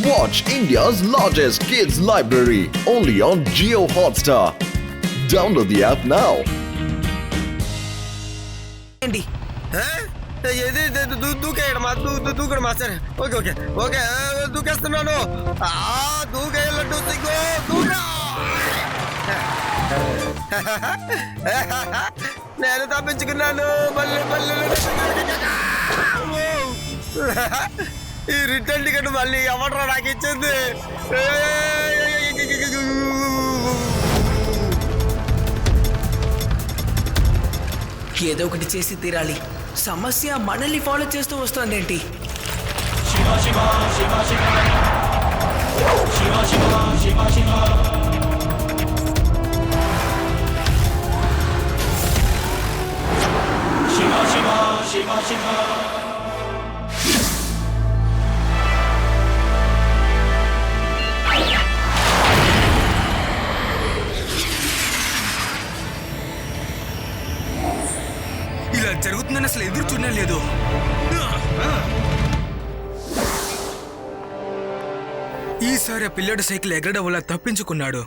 Watch India's largest kids library only on Jio Hotstar. Download the app now. దూకడమా సరే okay okay okay దూకేస్తున్నాను దూకేయాలంటూ సిగ్గు దూకా నేను తప్పించుకున్నాను ఈ return ticket మళ్ళీ ఎవడరా నాకు ఇచ్చింది ఏదో ఒకటి చేసి తీరాలి సమస్య మనల్ని ఫాలో చేస్తూ వస్తుందేంటి ఇలా జరుగుతుందని అసలు ఎదురు చూడనే లేదు. ఈసారి ఆ పిల్లోడు సైకిల్ ఎగరడం వల్ల తప్పించుకున్నాడు,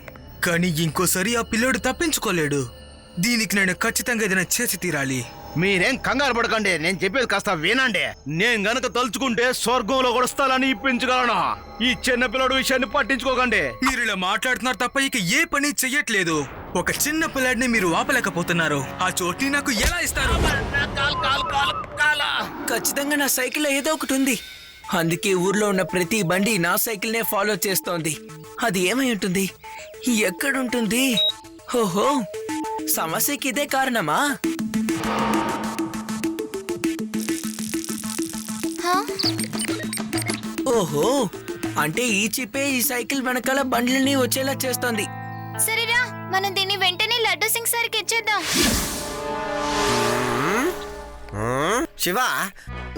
కానీ ఇంకోసారి ఆ పిల్లోడు తప్పించుకోలేడు. దీనికి నేను ఖచ్చితంగా ఏదైనా చేసి తీరాలి. మీరేం కంగారు పడకండి, నేను చెప్పేది కాస్త వినండి. నేను గనక తలుచుకుంటే స్వర్గంలో కూడా స్థలాన్ని ఇప్పించగలను. ఈ చిన్న పిల్లడు విషయాన్ని పట్టించుకోకండి. మీరు ఇలా మాట్లాడుతున్నారు తప్ప ఇక ఏ పని చెయ్యట్లేదు. ఒక చిన్న పిల్లాడిని మీరు ఆపలేకపోతున్నారు. ఆ చోటుని నాకు ఎలా ఇస్తారు? ఖచ్చితంగా నా సైకిల్ ఏదో ఒకటి ఉంది. అందుకే ఊర్లో ఉన్న ప్రతి బండి నా సైకిల్ నే ఫాలో చేస్తోంది. అది ఏమై ఉంటుంది, ఎక్కడుంటుంది? ఓహో, సమస్యకి ఇదే కారణమా? ఓహో, అంటే ఈ చిప్పే ఈ సైకిల్ వెనకాల బండ్లని వచ్చేలా చేస్తోంది. సరేరా, మనం దీన్ని వెంటనే లడ్డు సింగ్ సార్కి ఇచ్చేద్దాం. శివ,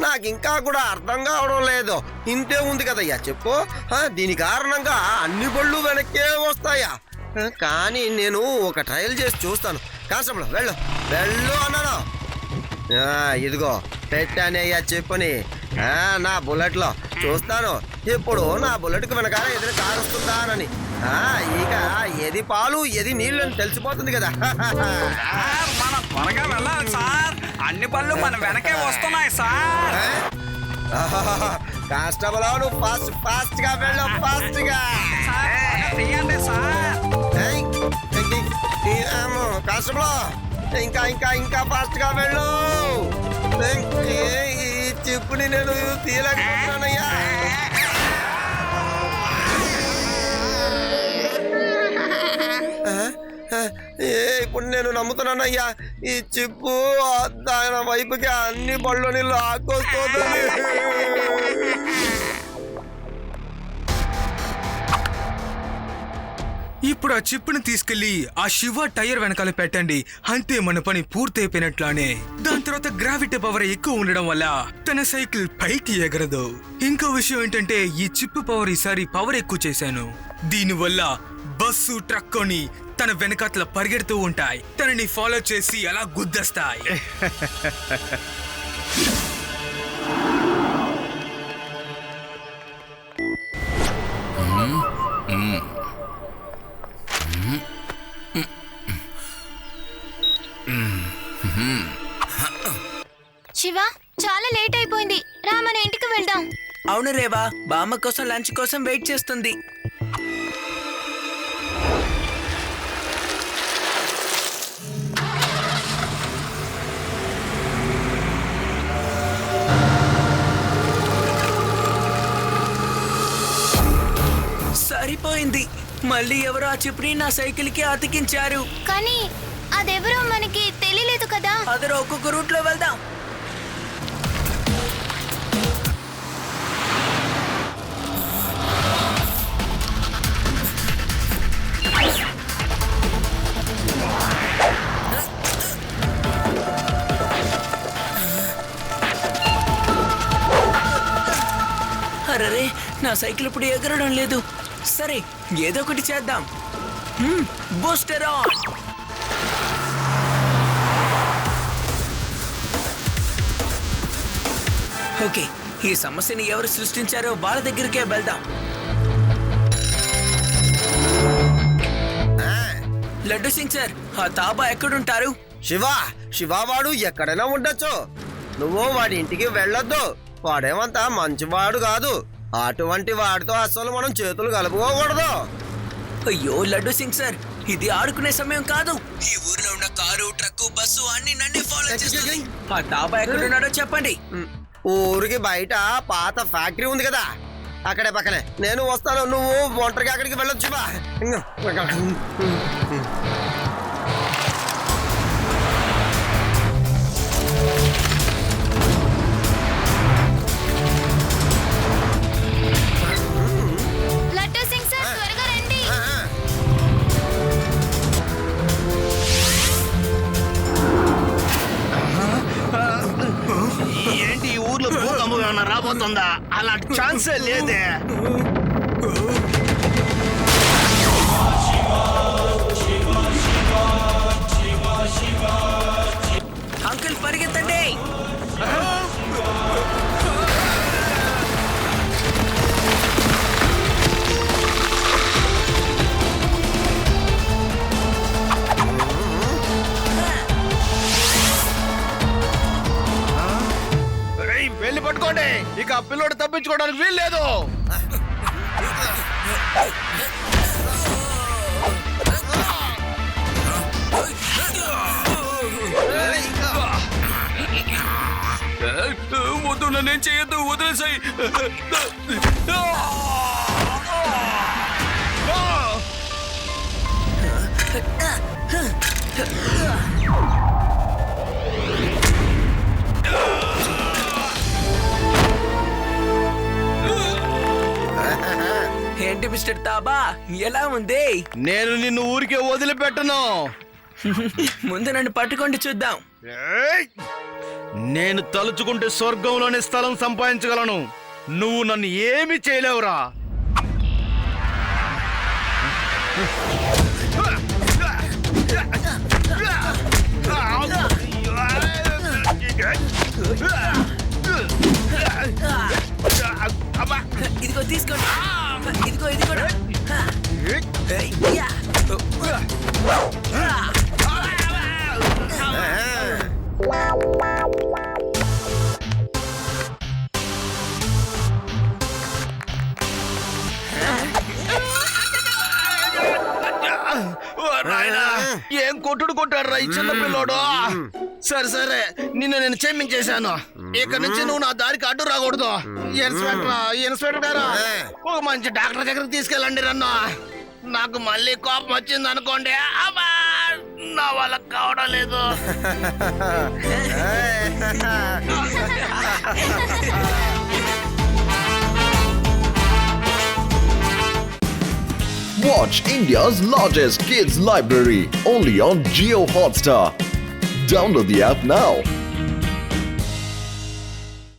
నాకు ఇంకా కూడా అర్థం కావడం లేదు. ఇంతే ఉంది కదయ్యా, చెప్పు. దీని కారణంగా అన్ని బళ్ళు వెనక్కే వస్తాయా? కానీ నేను ఒక ట్రయల్ చేసి చూస్తాను. కానిస్టేబుల్ వెళ్ళు వెళ్ళు అన్నాను. ఇదిగో పెట్టానయ్యా చెప్పుని నా బుల్లెట్ లో. చూస్తాను ఇప్పుడు నా బుల్లెట్ కు వెనకాల ఎదురు కారు వస్తుందానని. ఇక ఏది పాలు ఏది నీళ్ళు అని తెలిసిపోతుంది కదా. మనం త్వరగా వెళ్ళాలి సార్, అన్ని పళ్ళు మన వెనకే వస్తున్నాయి సార్. కానిస్టేబుల్ నువ్వు ఫాస్ట్ ఫాస్ట్ గా వెళ్ళు, ఫాస్ట్ గా తీయండి సార్. కానిస్టేబుల్ ఇంకా ఇంకా ఇంకా ఫాస్ట్ గా వెళ్ళు. ఈ చెప్పుని నేను తీయలేకపోతున్నానయ్యా. ఇప్పుడు నేను నమ్ముతున్నానయ్యా, ఈ చిప్పు దాని వైపుకి అన్ని బళ్ళని లాక్కొస్తుంది. ఇప్పుడు ఆ చిప్పుని తీసుకెళ్లి ఆ శివ టైర్ వెనకాల పెట్టండి. అంతే, మన పని పూర్తయిపోయినట్లానే. దాని తర్వాత గ్రావిటీ పవర్ ఎక్కువ ఉండడం వల్ల తన సైకిల్ పైకి ఎగరదు. ఇంకో విషయం ఏంటంటే, ఈ చిప్పు పవర్ ఈసారి పవర్ ఎక్కువ చేశాను. దీనివల్ల బస్సు ట్రక్ ని తన వెనకాతల పరిగెడుతూ ఉంటాయి. తనని ఫాలో చేసి అలా గుద్దేస్తాయి. శివ, చాలా లేట్ అయిపోయింది, రా మన ఇంటికి వెళ్దాం. అవును రేవా, బామ్మ కోసం లంచ్ కోసం వెయిట్ చేస్తుంది. సరిపోయింది, మళ్ళీ ఎవరో ఆ చిప్ని నా సైకిల్ కి అతికించారు. కానీ అదెవరో మనకి తెలియలేదు కదా. అదరో ఒక్కొక్క రూట్ లో వెళ్దాం. అరే, నా సైకిల్ ఇప్పుడు ఎగరడం లేదు. సరే, ఏదో ఒకటి చేద్దాం. Booster on. ఓకే, ఈ సమస్యని ఎవరు సృష్టించారో వాళ్ళ దగ్గరికే వెళ్దాం. లడ్డు సింగ్ సార్, ఆ తాబా ఎక్కడుంటారు? శివ వాడు ఎక్కడైనా ఉండొచ్చు. నువ్వు వాడి ఇంటికి వెళ్ళొద్దు. వాడేమంతా మంచివాడు కాదు. అటువంటి వాడితో అస్సలు మనం చేతులు కలుపుకోకూడదు. అయ్యో లడ్డు సింగ్ సార్, ఇది ఆడుకునే సమయం కాదు. ఈ ఊర్లో ఉన్న కారు, ట్రక్కు, బస్సు అన్ని నన్నే ఫాలో చేస్తుంది. ఆ తాబా ఎక్కడున్నాడో చెప్పండి. ఊరికి బయట పాత ఫ్యాక్టరీ ఉంది కదా, అక్కడే పక్కనే. నేను వస్తాను, నువ్వు ఒంటరిగా అక్కడికి వెళ్ళొచ్చు. లడ్డు సింగ్ సార్ త్వరగా రండి. ఏంటి ఈ ఊర్లో భూకంపం ఏమన్నా రాబోతుందా? అలాంటి ఛాన్సే లేదే. అంకుల్ పరిగెత్తండి. వెళ్ళి పట్టుకోండి, ఇక ఆ పిల్లోడు తప్పించుకోవడానికి వీల్లేదు. వద్దు, నన్నేం చేయొద్దు, వదిలేసాయి. ఏంటి మిస్టర్ తాబా, ఎలా ఉంది? నేను నిన్ను ఊరికే వదిలిపెట్టను. ముందు నన్ను పట్టుకోండి చూద్దాం. ఏయ్! నేను తలుచుకుంటే స్వర్గంలోని స్థలం సంపాదించగలను. నువ్వు నన్ను ఏమీ చేయలేవురా. ఇదిగో తీసుకోండి. ఇదిగో ఇది కూడా. ఏం కొట్టుడు కొట్టాడు ఈ చిన్న పిల్లోడు. సరే సరే, నిన్ను నేను క్షమించేశాను. ఇక్కడ నుంచి నువ్వు నా దారికి అడ్డు రాకూడదు. ఇన్స్పెక్టర్ గారు, ఒక మంచి డాక్టర్ దగ్గరికి తీసుకెళ్ళండి నన్ను. నాకు మళ్ళీ కోపం వచ్చింది అనుకోండి, అమ్మా, నా వల్ల కావడం లేదు. Watch India's largest kids library only on Geo Hotstar. Download the app now.